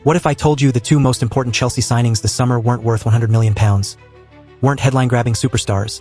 What if I told you the two most important Chelsea signings this summer weren't worth £100 million, weren't headline-grabbing superstars,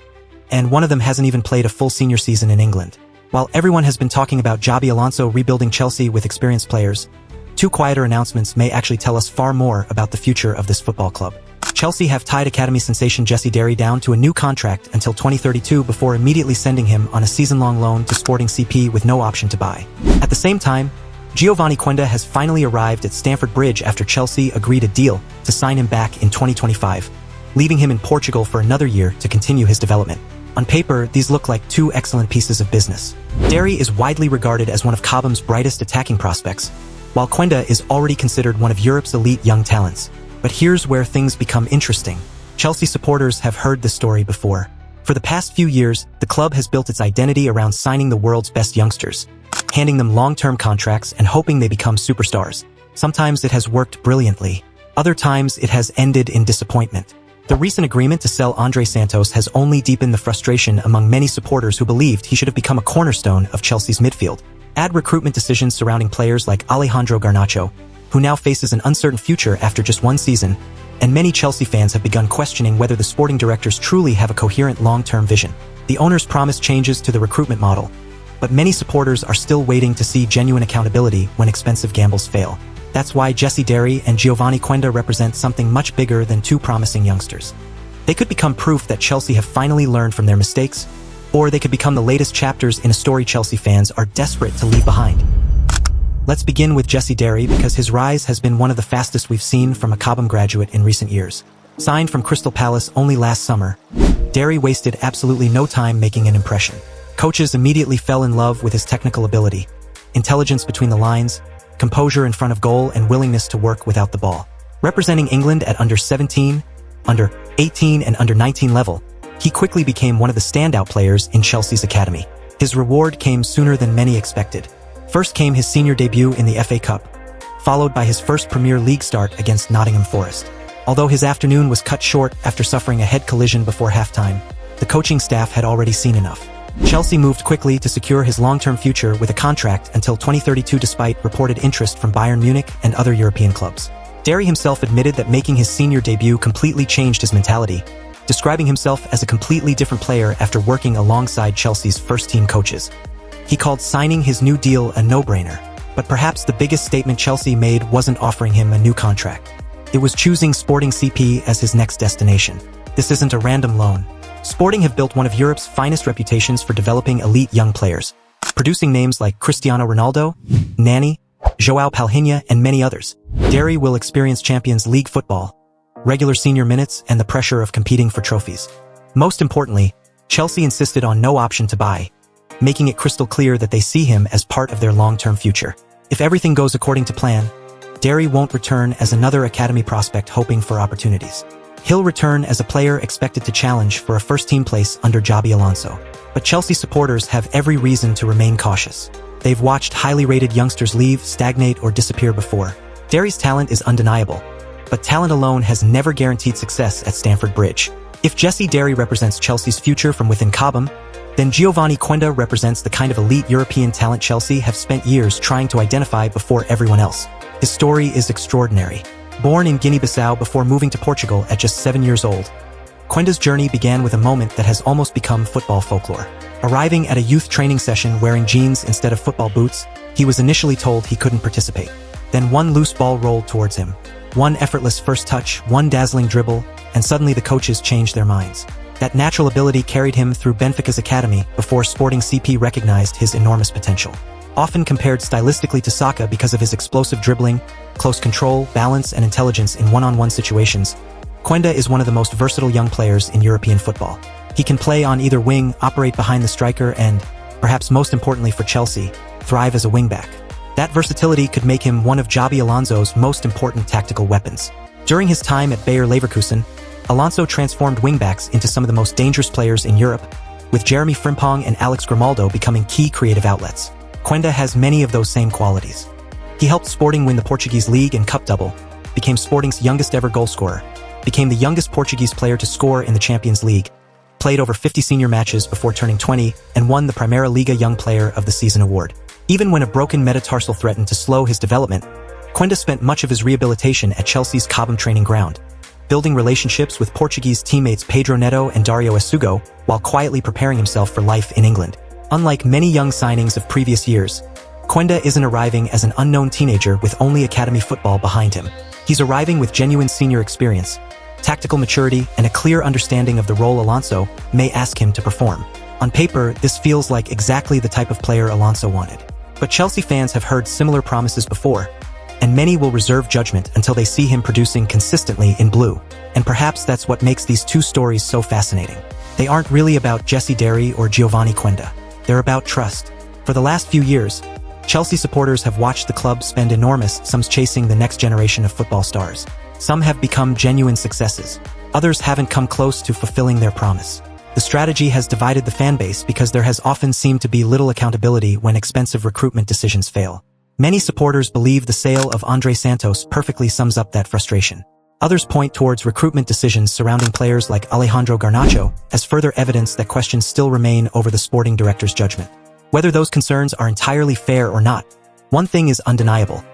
and one of them hasn't even played a full senior season in England? While everyone has been talking about Xabi Alonso rebuilding Chelsea with experienced players, two quieter announcements may actually tell us far more about the future of this football club. Chelsea have tied academy sensation Jesse Derry down to a new contract until 2032 before immediately sending him on a season-long loan to Sporting CP with no option to buy. At the same time, Geovany Quenda has finally arrived at Stamford Bridge after Chelsea agreed a deal to sign him back in 2025, leaving him in Portugal for another year to continue his development. On paper, these look like two excellent pieces of business. Derry is widely regarded as one of Cobham's brightest attacking prospects, while Quenda is already considered one of Europe's elite young talents. But here's where things become interesting. Chelsea supporters have heard this story before. For the past few years, the club has built its identity around signing the world's best youngsters, handing them long-term contracts and hoping they become superstars. Sometimes it has worked brilliantly. Other times it has ended in disappointment. The recent agreement to sell Andrey Santos has only deepened the frustration among many supporters who believed he should have become a cornerstone of Chelsea's midfield. Add recruitment decisions surrounding players like Alejandro Garnacho, who now faces an uncertain future after just one season, and many Chelsea fans have begun questioning whether the sporting directors truly have a coherent long-term vision. The owners promised changes to the recruitment model, but many supporters are still waiting to see genuine accountability when expensive gambles fail. That's why Jesse Derry and Geovany Quenda represent something much bigger than two promising youngsters. They could become proof that Chelsea have finally learned from their mistakes, or they could become the latest chapters in a story Chelsea fans are desperate to leave behind. Let's begin with Jesse Derry because his rise has been one of the fastest we've seen from a Cobham graduate in recent years. Signed from Crystal Palace only last summer, Derry wasted absolutely no time making an impression. Coaches immediately fell in love with his technical ability, intelligence between the lines, composure in front of goal, and willingness to work without the ball. Representing England at under 17, under 18, and under 19 level, he quickly became one of the standout players in Chelsea's academy. His reward came sooner than many expected. First came his senior debut in the FA Cup, followed by his first Premier League start against Nottingham Forest. Although his afternoon was cut short after suffering a head collision before halftime, the coaching staff had already seen enough. Chelsea moved quickly to secure his long-term future with a contract until 2032 despite reported interest from Bayern Munich and other European clubs. Derry himself admitted that making his senior debut completely changed his mentality, describing himself as a completely different player after working alongside Chelsea's first-team coaches. He called signing his new deal a no-brainer, but perhaps the biggest statement Chelsea made wasn't offering him a new contract. It was choosing Sporting CP as his next destination. This isn't a random loan. Sporting have built one of Europe's finest reputations for developing elite young players, producing names like Cristiano Ronaldo, Nani, João Palhinha, and many others. Derry will experience Champions League football, regular senior minutes, and the pressure of competing for trophies. Most importantly, Chelsea insisted on no option to buy, making it crystal clear that they see him as part of their long-term future. If everything goes according to plan, Derry won't return as another academy prospect hoping for opportunities. He'll return as a player expected to challenge for a first-team place under Xabi Alonso. But Chelsea supporters have every reason to remain cautious. They've watched highly rated youngsters leave, stagnate, or disappear before. Derry's talent is undeniable, but talent alone has never guaranteed success at Stamford Bridge. If Jesse Derry represents Chelsea's future from within Cobham, then Geovany Quenda represents the kind of elite European talent Chelsea have spent years trying to identify before everyone else. His story is extraordinary. Born in Guinea-Bissau before moving to Portugal at just 7 years old, Quenda's journey began with a moment that has almost become football folklore. Arriving at a youth training session wearing jeans instead of football boots, he was initially told he couldn't participate. Then one loose ball rolled towards him. One effortless first touch, one dazzling dribble, and suddenly the coaches changed their minds. That natural ability carried him through Benfica's academy before Sporting CP recognized his enormous potential. Often compared stylistically to Saka because of his explosive dribbling, close control, balance, and intelligence in one-on-one situations, Quenda is one of the most versatile young players in European football. He can play on either wing, operate behind the striker, and, perhaps most importantly for Chelsea, thrive as a wingback. That versatility could make him one of Xabi Alonso's most important tactical weapons. During his time at Bayer Leverkusen, Alonso transformed wingbacks into some of the most dangerous players in Europe, with Jeremy Frimpong and Alex Grimaldo becoming key creative outlets. Quenda has many of those same qualities. He helped Sporting win the Portuguese League and Cup double, became Sporting's youngest ever goalscorer, became the youngest Portuguese player to score in the Champions League, played over 50 senior matches before turning 20, and won the Primera Liga Young Player of the Season award. Even when a broken metatarsal threatened to slow his development, Quenda spent much of his rehabilitation at Chelsea's Cobham training ground, building relationships with Portuguese teammates Pedro Neto and Dario Esugo while quietly preparing himself for life in England. Unlike many young signings of previous years, Quenda isn't arriving as an unknown teenager with only academy football behind him. He's arriving with genuine senior experience, tactical maturity, and a clear understanding of the role Alonso may ask him to perform. On paper, this feels like exactly the type of player Alonso wanted. But Chelsea fans have heard similar promises before, and many will reserve judgment until they see him producing consistently in blue. And perhaps that's what makes these two stories so fascinating. They aren't really about Jesse Derry or Geovany Quenda. They're about trust. For the last few years, Chelsea supporters have watched the club spend enormous sums chasing the next generation of football stars. Some have become genuine successes. Others haven't come close to fulfilling their promise. The strategy has divided the fan base because there has often seemed to be little accountability when expensive recruitment decisions fail. Many supporters believe the sale of Andrey Santos perfectly sums up that frustration. Others point towards recruitment decisions surrounding players like Alejandro Garnacho as further evidence that questions still remain over the sporting director's judgment. Whether those concerns are entirely fair or not, one thing is undeniable.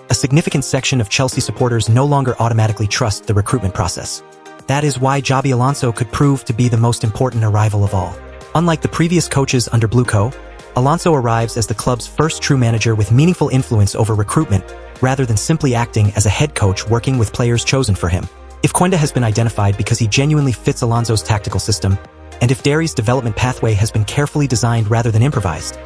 A significant section of Chelsea supporters no longer automatically trust the recruitment process. That is why Xabi Alonso could prove to be the most important arrival of all. Unlike the previous coaches under BlueCo, Alonso arrives as the club's first true manager with meaningful influence over recruitment, rather than simply acting as a head coach working with players chosen for him. If Quenda has been identified because he genuinely fits Alonso's tactical system, and if Derry's development pathway has been carefully designed rather than improvised,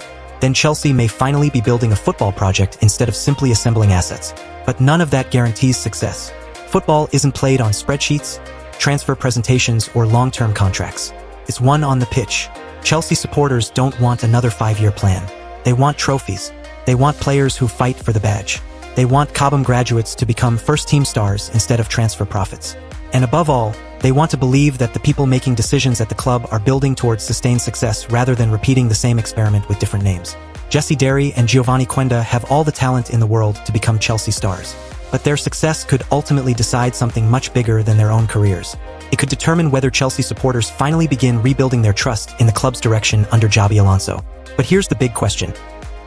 then Chelsea may finally be building a football project instead of simply assembling assets. But none of that guarantees success. Football isn't played on spreadsheets, transfer presentations, or long-term contracts. It's won on the pitch. Chelsea supporters don't want another 5-year plan. They want trophies. They want players who fight for the badge. They want Cobham graduates to become first-team stars instead of transfer profits. And above all, they want to believe that the people making decisions at the club are building towards sustained success rather than repeating the same experiment with different names. Jesse Derry and Geovany Quenda have all the talent in the world to become Chelsea stars. But their success could ultimately decide something much bigger than their own careers. It could determine whether Chelsea supporters finally begin rebuilding their trust in the club's direction under Xabi Alonso. But here's the big question.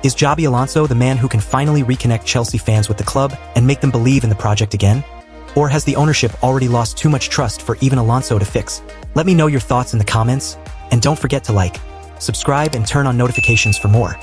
Is Xabi Alonso the man who can finally reconnect Chelsea fans with the club and make them believe in the project again? Or has the ownership already lost too much trust for even Alonso to fix? Let me know your thoughts in the comments, and don't forget to like, subscribe, and turn on notifications for more.